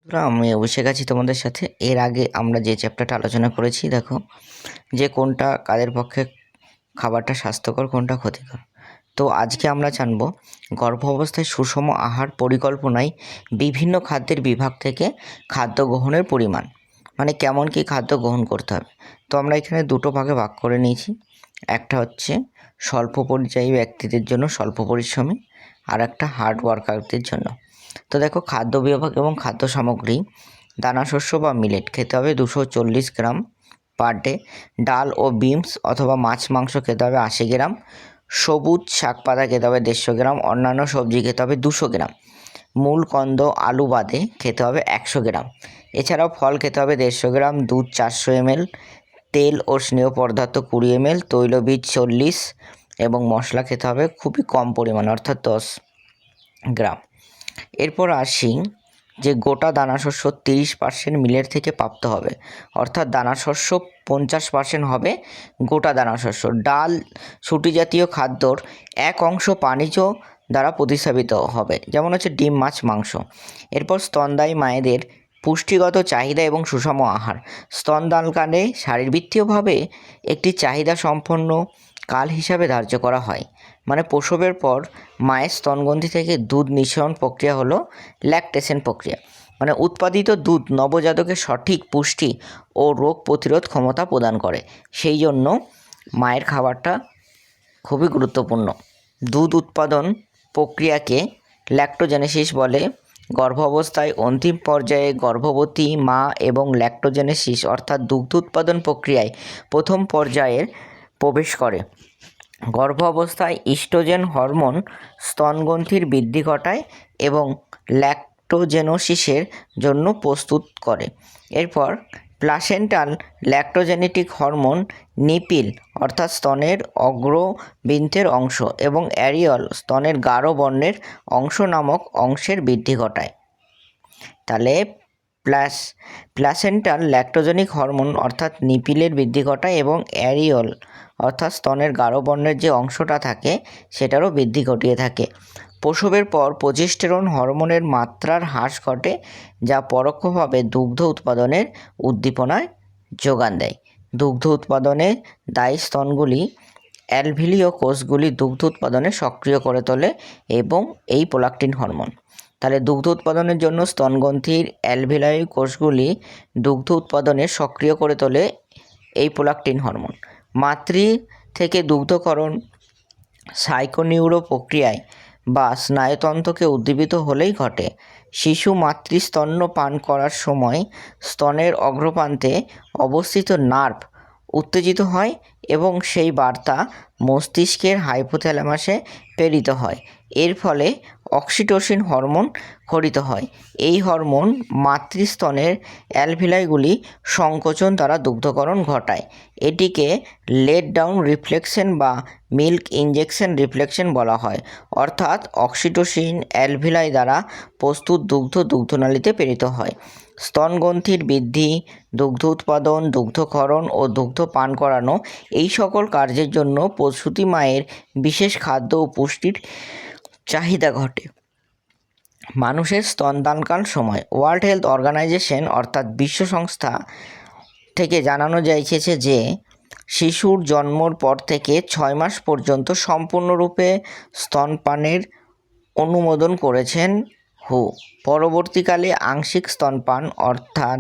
আমি বসে গেছি তোমাদের সাথে। এর আগে আমরা যে চ্যাপ্টারটা আলোচনা করেছি, দেখো যে কোনটা কাদের পক্ষে খাবারটা স্বাস্থ্যকর, কোনটা ক্ষতিকর। তো আজকে আমরা জানবো গর্ভ অবস্থায় সুষম আহার পরিকল্পনায় বিভিন্ন খাদ্যের বিভাগ থেকে খাদ্য গ্রহণের পরিমাণ, মানে কেমন কী খাদ্য গ্রহণ করতে হবে। তো আমরা এখানে দুটো ভাগে ভাগ করে নিয়েছি। একটা হচ্ছে স্বল্প পরিযায়ী ব্যক্তিদের জন্য, স্বল্প পরিশ্রমী, আর একটা হার্ড ওয়ার্কারদের জন্য। তো দেখো, খাদ্য বিভাগ এবং খাদ্য সামগ্রী। দানাশস্য বা মিলেট খেতে হবে 240 গ্রাম পার ডে। ডাল ও বিনস অথবা মাছ মাংস খেতে হবে 80 গ্রাম। সবুজ শাক পাতা খেতে হবে 150 গ্রাম। অন্যান্য সবজি খেতে হবে 200 গ্রাম। মূল কন্দ আলু বাদে খেতে হবে 100 গ্রাম। এছাড়াও ফল খেতে হবে 150 গ্রাম। দুধ 400 ml। তেল ও স্নেহ পদার্থ 20 ml। তৈলবীজ 40 এবং মশলা খেতে হবে খুবই কম পরিমাণে, অর্থাৎ 10 গ্রাম। এরপর আসি যে গোটা দানাশস্য 30% মিলেট থেকে প্রাপ্ত হবে, অর্থাৎ দানাশস্য 50% হবে গোটা দানাশস্য। ডাল শুটি জাতীয় খাদ্যর এক অংশ পানিজ দ্বারা প্রতিস্থাপিত হবে, যেমন হচ্ছে ডিম, মাছ, মাংস। এরপর স্তনদায়ী মায়েদের পুষ্টিগত চাহিদা এবং সুষম আহার। স্তনদানকালে শারীরবৃত্তীয়ভাবে একটি চাহিদা সম্পন্ন কাল হিসাবে ধার্য করা হয়। মানে প্রসবের পর মায়ের স্তনগ্রন্থি থেকে দুধ নিঃসরণ প্রক্রিয়া হলো ল্যাকটেশন প্রক্রিয়া। মানে উৎপাদিত দুধ নবজাতকে সঠিক পুষ্টি ও রোগ প্রতিরোধ ক্ষমতা প্রদান করে। সেই জন্য মায়ের খাবারটা খুবই গুরুত্বপূর্ণ। দুধ উৎপাদন প্রক্রিয়াকে ল্যাক্টোজেনেসিস বলে। গর্ভ অবস্থায় অন্তিম পর্যায়ে গর্ভবতী মা এবং ল্যাক্টোজেনেসিস অর্থাৎ দুগ্ধ উৎপাদন প্রক্রিয়ায় প্রথম পর্যায়ের প্রবেশ করে। গর্ভ অবস্থায় ইস্ট্রোজেন হরমোন স্তনগ্রন্থির বৃদ্ধি ঘটায় এবং ল্যাক্টোজেনোসিসের জন্য প্রস্তুত করে। এরপর প্লাসেন্টাল ল্যাক্টোজেনেটিক হরমোন নিপিল অর্থাৎ স্তনের অগ্রবৃন্তের অংশ এবং অ্যারিয়ল স্তনের গাঢ় বর্ণের অংশ নামক অংশের বৃদ্ধি ঘটায়। তাহলে প্লাসেন্টাল ল্যাক্টোজেনিক হরমোন অর্থাৎ নিপিলের বৃদ্ধি ঘটায় এবং অ্যারিয়ল অর্থাৎ স্তনের গাঢ় বর্ণের যে অংশটা থাকে সেটারও বৃদ্ধি ঘটিয়ে থাকে। প্রসবের পর প্রোজেস্টেরন হরমোনের মাত্রার হ্রাস ঘটে, যা পরোক্ষভাবে দুগ্ধ উৎপাদনের উদ্দীপনায় যোগান দেয়। দুগ্ধ উৎপাদনে দায়ী স্তনগুলি অ্যালভিলীয় কোষগুলি দুগ্ধ উৎপাদনে সক্রিয় করে তোলে এবং এই প্রোল্যাক্টিন হরমোন। তাহলে দুগ্ধ উৎপাদনের জন্য স্তনগ্রন্থির অ্যালভিলীয় কোষগুলি দুগ্ধ উৎপাদনে সক্রিয় করে তোলে এই প্রোল্যাক্টিন হরমোন। মাতৃ থেকে দুগ্ধকরণ সাইকোনিউরো প্রক্রিয়ায় বা স্নায়ুতন্ত্রকে উদ্দীপিত হলেই ঘটে। শিশু মাতৃস্তন্য পান করার সময় স্তনের অগ্রপ্রান্তে অবস্থিত নার্ভ উত্তেজিত হয় এবং সেই বার্তা মস্তিষ্কের হাইপোথ্যালামাসে প্রেরিত হয়। এর ফলে অক্সিটোসিন হরমোন ক্ষরিত হয়। এই হরমোন মাতৃস্তনের অ্যালভিলাইগুলি সংকোচন দ্বারা দুগ্ধকরণ ঘটায়। এটিকে লেট ডাউন রিফ্লেকশন বা মিল্ক ইনজেকশন রিফ্লেকশন বলা হয়, অর্থাৎ অক্সিটোসিন অ্যালভিলাই দ্বারা প্রস্তুত দুগ্ধ দুগ্ধনালীতে প্রেরিত হয়। স্তনগ্রন্থির বৃদ্ধি, দুগ্ধ উৎপাদন, দুগ্ধক্ষরণ ও দুগ্ধ পান করানো এই সকল কার্যের জন্য প্রসূতি মায়ের বিশেষ খাদ্য ও পুষ্টির চাহিদা ঘটে। মানুষের স্তনদানকাল সময়। ওয়ার্ল্ড হেলথ অর্গানাইজেশন অর্থাৎ বিশ্ব সংস্থা থেকে জানানো যাইছে যে শিশুর জন্মর পর থেকে 6 মাস পর্যন্ত সম্পূর্ণরূপে স্তনপানের অনুমোদন করেছেন হু। পরবর্তীকালে আংশিক স্তনপান অর্থাৎ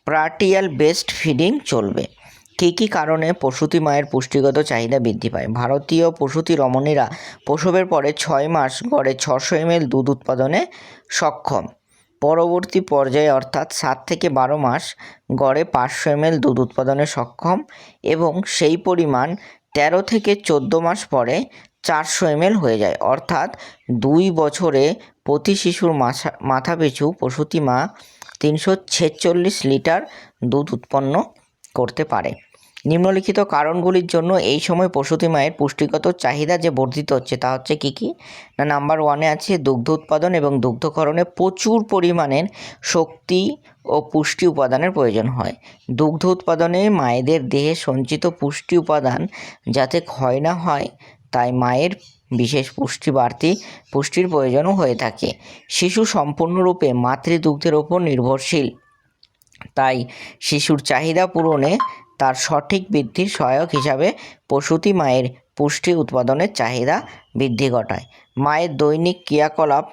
পার্টিয়াল ব্রেস্ট ফিডিং চলবে। কী কী কারণে প্রসূতি মায়ের পুষ্টিগত চাহিদা বৃদ্ধি পায়? ভারতীয় প্রসূতি রমণীরা প্রসবের পরে 6 মাস গড়ে 600 ml দুধ উৎপাদনে সক্ষম। পরবর্তী পর্যায়ে অর্থাৎ 7 থেকে 12 মাস গড়ে 500 ml দুধ উৎপাদনে সক্ষম এবং সেই পরিমাণ 13 থেকে 14 মাস পরে 400 ml হয়ে যায়। অর্থাৎ 2 বছরে প্রতি শিশুর মাথাপিছু প্রসূতি মা 346 লিটার দুধ উৎপন্ন করতে পারে। নিম্নলিখিত কারণগুলির জন্য এই সময় প্রসূতি মায়ের পুষ্টিগত চাহিদা যে বর্ধিত হচ্ছে তা হচ্ছে কী কী? না, নাম্বার 1-এ আছে দুগ্ধ উৎপাদন এবং দুগ্ধক্ষরণে প্রচুর পরিমাণের শক্তি ও পুষ্টি উপাদানের প্রয়োজন হয়। দুগ্ধ উৎপাদনে মায়েদের দেহে সঞ্চিত পুষ্টি উপাদান যাতে ক্ষয় না হয়, তাই মায়ের বিশেষ বাড়তি পুষ্টির প্রয়োজনও হয়ে থাকে। শিশু সম্পূর্ণরূপে মাতৃদুগ্ধের ওপর নির্ভরশীল, তাই শিশুর চাহিদা পূরণে তার সঠিক বৃদ্ধির সহায়ক হিসাবে প্রসূতি মায়ের পুষ্টি উৎপাদনের চাহিদা বৃদ্ধি ঘটায়। মায়ের দৈনিক ক্রিয়াকলাপ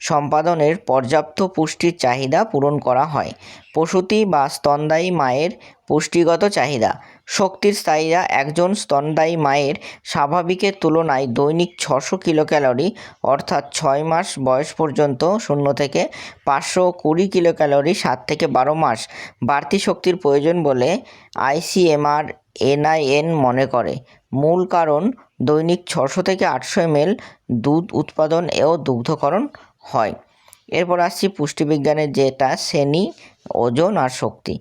সম্পাদনের পর্যাপ্ত পুষ্টির চাহিদা পূরণ করা হয়। প্রসূতি বা স্তনদায়ী মায়ের পুষ্টিগত চাহিদা। শক্তির চাহিদা একজন স্তনদায়ী মায়ের স্বাভাবিকের তুলনায় দৈনিক 600 কিলোক্যালোরি অর্থাৎ 6 মাস বয়স পর্যন্ত 0 থেকে 520 কিলোক্যালোরি 7 থেকে 12 মাস বাড়তি শক্তির প্রয়োজন বলে ICMR NIN মনে করে। মূল কারণ দৈনিক 600 থেকে 800 ml দুধ উৎপাদন ও দুগ্ধকরণ হয়। এরপর আসছি পুষ্টিবিজ্ঞানের যেটা শ্রেণী, ওজন আর শক্তি।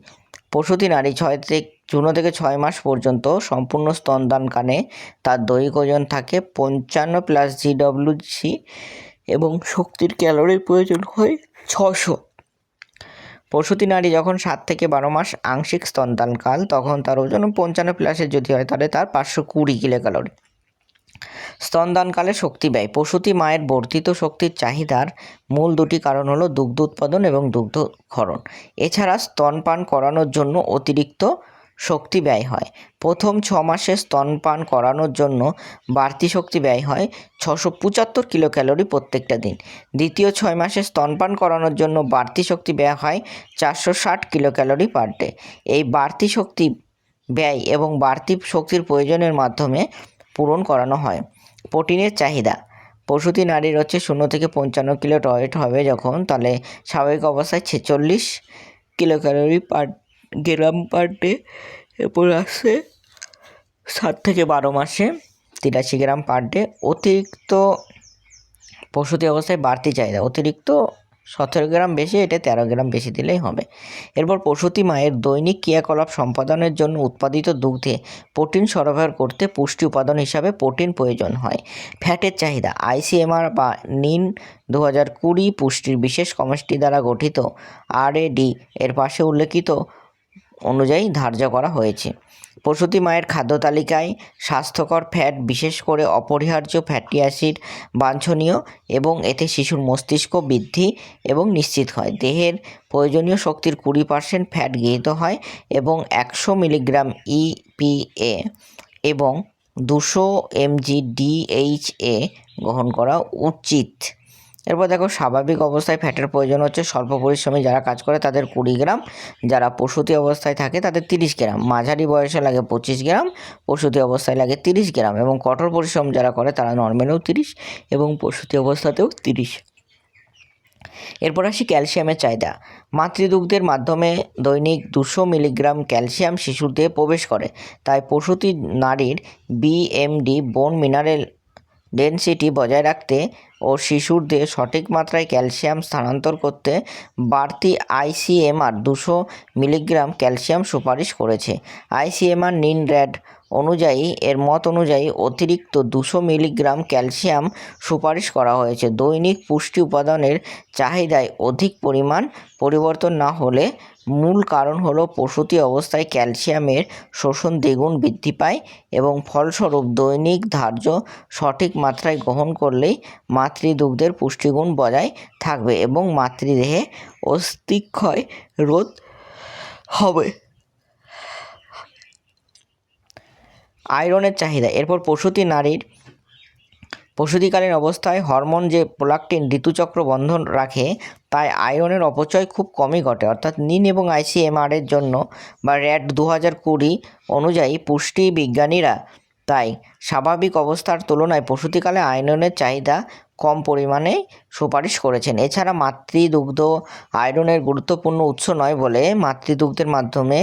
প্রসূতি নারী 0 থেকে 6 মাস পর্যন্ত সম্পূর্ণ স্তনদানকালে তার দৈহিক ওজন থাকে 55 প্লাস GWC এবং শক্তির ক্যালোরির প্রয়োজন হয় 600। প্রসূতি নারী যখন 7 থেকে 12 মাস আংশিক স্তনদানকাল, তখন তার ওজন 55 প্লাসের যদি হয় তাহলে তার 520 কিলোক্যালোরি। স্তনদানকালে শক্তি ব্যয়। প্রসূতি মায়ের বর্ধিত শক্তির চাহিদার মূল দুটি কারণ হলো দুগ্ধ উৎপাদন এবং দুগ্ধক্ষরণ। এছাড়া স্তনপান করানোর জন্য অতিরিক্ত শক্তি ব্যয় হয়। প্রথম 6 মাসে স্তনপান করানোর জন্য বাড়তি শক্তি ব্যয় হয় 675 কিলোক্যালোরি প্রত্যেকটা দিন। দ্বিতীয় 6 মাসে স্তনপান করানোর জন্য বাড়তি শক্তি ব্যয় হয় 460 কিলোক্যালোরি পার ডে। এই বাড়তি শক্তি ব্যয় এবং বাড়তি শক্তির প্রয়োজনের মাধ্যমে পূরণ করানো হয়। প্রোটিনের চাহিদা। প্রসূতি নারীর 0 থেকে 55 কিলো ওয়েট হবে যখন, তাহলে স্বাভাবিক অবস্থায় 46 কিলোক্যালোরি পার গ্রাম পার ডে। এরপর আসছে 7 থেকে 12 মাসে 83 গ্রাম পার ডে। অতিরিক্ত প্রসূতি অবস্থায় বাড়তি চাহিদা, অতিরিক্ত 17 গ্রাম বেশি, এটা 13 গ্রাম বেশি দিলেই হবে। এরপর প্রসূতি মায়ের দৈনিক ক্রিয়াকলাপ সম্পাদনের জন্য উৎপাদিত দুগ্ধে প্রোটিন সরবরাহ করতে পুষ্টি উপাদান হিসাবে প্রোটিন প্রয়োজন হয়। ফ্যাটের চাহিদা। ICMR বা NIN 2020 পুষ্টির বিশেষ কমিটি দ্বারা গঠিত RAD এর পাশে উল্লেখিত অনুযায়ী ধার্য করা হয়েছে। প্রসূতি মায়ের খাদ্য তালিকায় স্বাস্থ্যকর ফ্যাট, বিশেষ করে অপরিহার্য ফ্যাটি অ্যাসিড বাঞ্ছনীয় এবং এতে শিশুর মস্তিষ্ক বৃদ্ধি এবং নিশ্চিত হয়। দেহের প্রয়োজনীয় শক্তির 20% ফ্যাট গৃহীত হয় এবং 100 মিলিগ্রাম EPA এবং 200 mg DHA গ্রহণ করা উচিত। এরপর দেখো, স্বাভাবিক অবস্থায় ফ্যাটের প্রয়োজন হচ্ছে স্বল্প পরিশ্রমী যারা কাজ করে তাদের 20 গ্রাম, যারা প্রসূতি অবস্থায় থাকে তাদের 30 গ্রাম, মাঝারি বয়সে লাগে 25 গ্রাম, প্রসূতি অবস্থায় লাগে 30 গ্রাম এবং কঠোর পরিশ্রম যারা করে তারা নর্মালেও 30 এবং প্রসূতি অবস্থাতেও 30। এরপর আসি ক্যালসিয়ামের চাহিদা। মাতৃদুগ্ধের মাধ্যমে দৈনিক 200 মিলিগ্রাম ক্যালসিয়াম শিশুর দেহে প্রবেশ করে, তাই প্রসূতি নারীর BMD বোন মিনারেল ডেনসিটি বজায় রাখতে ও শিশুর দেহে সঠিক মাত্রায় ক্যালসিয়াম স্থানান্তর করতে বাড়তি ICMR 200 মিলিগ্রাম ক্যালসিয়াম সুপারিশ করেছে। ICMR NIN RAD অনুযায়ী, এর মত অনুযায়ী অতিরিক্ত 200 মিলিগ্রাম ক্যালসিয়াম সুপারিশ করা হয়েছে। দৈনিক পুষ্টি উপাদানের চাহিদায় অধিক পরিমাণ পরিবর্তন না হলে মূল কারণ হলো প্রসূতি অবস্থায় ক্যালসিয়ামের শোষণ দ্বিগুণ বৃদ্ধি পায় এবং ফলস্বরূপ দৈনিক ধার্য সঠিক মাত্রায় গ্রহণ করলেই মাতৃদুগ্ধের পুষ্টিগুণ বজায় থাকবে এবং মাতৃদেহে অস্থিক্ষয় রোধ হবে। আয়রনের চাহিদা। এরপর প্রসূতি নারীর প্রসূতিকালীন অবস্থায় হরমোন যে প্রোল্যাক্টিন ঋতুচক্র বন্ধন রাখে, তাই আয়রনের অপচয় খুব কমই ঘটে। অর্থাৎ NIN এবং ICMR এর জন্য বা RAD 2020 অনুযায়ী পুষ্টি বিজ্ঞানীরা তাই স্বাভাবিক অবস্থার তুলনায় প্রসূতিকালে আয়রনের চাহিদা কম পরিমাণে সুপারিশ করেছেন। এছাড়া মাতৃদুগ্ধ আয়রনের গুরুত্বপূর্ণ উৎস নয় বলে মাতৃদুগ্ধের মাধ্যমে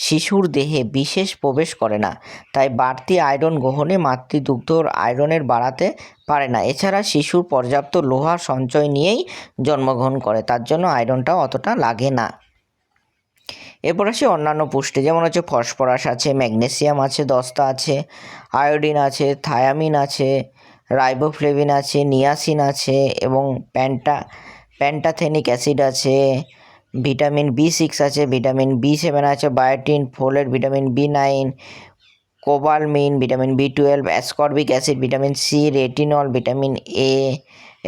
শিশুর দেহে বিশেষ প্রবেশ করে না, তাই বাড়তি আয়রন গ্রহণে মাতৃদুগ্ধ আয়রনের বাড়াতে পারে না। এছাড়া শিশুর পর্যাপ্ত লোহা সঞ্চয় নিয়েই জন্মগ্রহণ করে, তার জন্য আয়রনটাও অতটা লাগে না। এরপর আসি অন্যান্য পুষ্টি, যেমন হচ্ছে ফসফরাস আছে, ম্যাগনেসিয়াম আছে, দস্তা আছে, আয়োডিন আছে, থায়ামিন আছে, রাইবোফ্লেভিন আছে, নিয়াসিন আছে এবং প্যান্টাথেনিক অ্যাসিড আছে, ভিটামিন B6 আছে, ভিটামিন B7 আছে, biotin, folate, vitamin B9, cobalamin, vitamin B12, ascorbic acid, vitamin C, retinol, vitamin A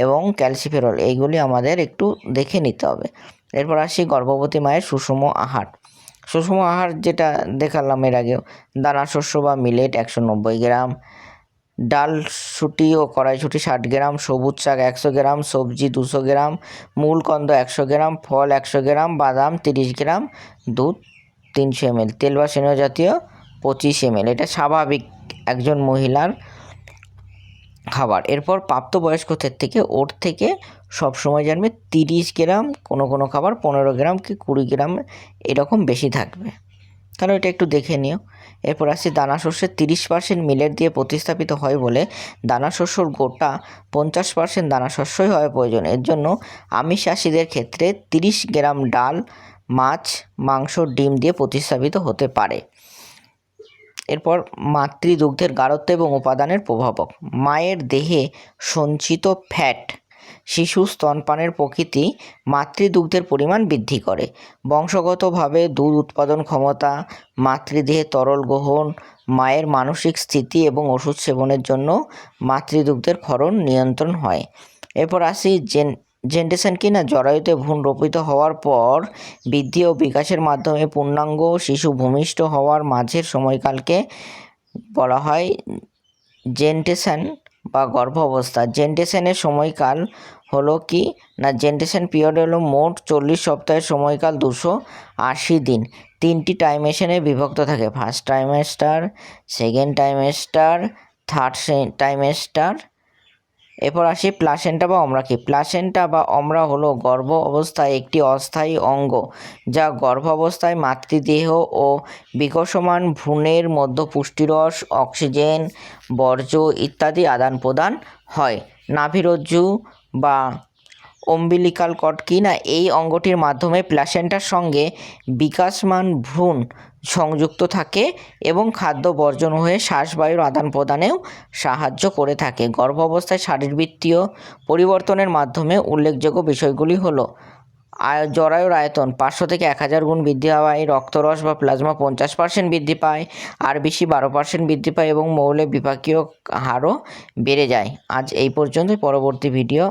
এবং ক্যালসিফেরল, এইগুলি আমাদের একটু দেখে নিতে হবে। এরপর আসি গর্ভবতী মায়ের সুষম আহার। সুষম আহার যেটা দেখালাম এর আগেও, দানা শস্য বা মিলেট 190 গ্রাম, ডালশুঁটি ও কড়াইশুঁটি 60 গ্রাম, সবুজ শাক 100 গ্রাম, সবজি 200 গ্রাম, মূলকন্দ 100 গ্রাম, ফল 100 গ্রাম, বাদাম 30 গ্রাম, দুধ 300 ml, তেল বা স্নেহ জাতীয় 25 ml। এটা স্বাভাবিক একজন মহিলার খাবার। এরপর প্রাপ্তবয়স্কদের থেকে ওর থেকে সবসময় জানবে 30 গ্রাম, কোনো খাবার 15 গ্রাম কি 20 গ্রাম এরকম বেশি থাকবে, কারণ এটা একটু দেখে নিও। এরপর আসছি দানা শস্যের 30% মিলেট দিয়ে প্রতিস্থাপিত হয় বলে দানা শস্যর গোটা 50% দানা শস্যই হওয়া প্রয়োজন। এর জন্য আমিষাশীদের ক্ষেত্রে 30 গ্রাম ডাল, মাছ, মাংস, ডিম দিয়ে প্রতিস্থাপিত হতে পারে। এরপর মাতৃদুগ্ধের গাঢ়ত্ব এবং উপাদানের প্রভাবক। মায়ের দেহে সঞ্চিত ফ্যাট শিশু স্তনপানের প্রকৃতি মাতৃদুগ্ধের পরিমাণ বৃদ্ধি করে। বংশগতভাবে দুধ উৎপাদন ক্ষমতা, মাতৃদেহে তরল গ্রহণ, মায়ের মানসিক স্থিতি এবং ওষুধ সেবনের জন্য মাতৃদুগ্ধের ক্ষরণ নিয়ন্ত্রণ হয়। এরপর আসি জেন্টেশন কিনা জরায়ুতে ভ্রূণ রোপিত হওয়ার পর বৃদ্ধি ও বিকাশের মাধ্যমে পূর্ণাঙ্গ শিশু ভূমিষ্ঠ হওয়ার মাঝের সময়কালকে বলা হয় জেন্টেশন বা গর্ভাবস্থা। জেন্টেশনের সময়কাল হলো কি না, জেন্টেশন পিরিয়ড হলো মোট 40 সপ্তাহের সময়কাল, 280 দিন। 3টি টাইমেশনে বিভক্ত থাকে, first trimester, second trimester, third trimester. এরপর আসি প্লাসেন্টা বা অমরা কি। প্লাসেন্টা বা অমরা হলো গর্ভ অবস্থায় একটি অস্থায়ী অঙ্গ, যা গর্ভাবস্থায় মাতৃদেহ ও বিকশমান ভ্রূণের মধ্যে পুষ্টিরস, অক্সিজেন, বর্জ্য ইত্যাদি আদান প্রদান হয়। নাভিরজ্জু বা অম্বিলিকাল কর্ড কি না, এই অঙ্গটির মাধ্যমে প্লাসেন্টার সঙ্গে বিকাশমান ভ্রূণ সংযুক্ত থাকে এবং খাদ্য বর্জন হয়ে শ্বাসবায়ুর আদান প্রদানেও সাহায্য করে থাকে। গর্ভাবস্থায় শারীরবৃত্তীয় পরিবর্তনের মাধ্যমে উল্লেখযোগ্য বিষয়গুলি হলো জরায়ুর আয়তন 500 থেকে 1000 গুণ বৃদ্ধি পায়, রক্তরস বা প্লাজমা 50% বৃদ্ধি পায়, আরবিসি 12% বৃদ্ধি পায় এবং মৌলে বিপাকীয় হারও বেড়ে যায়। আজ এই পর্যন্ত, পরবর্তী ভিডিও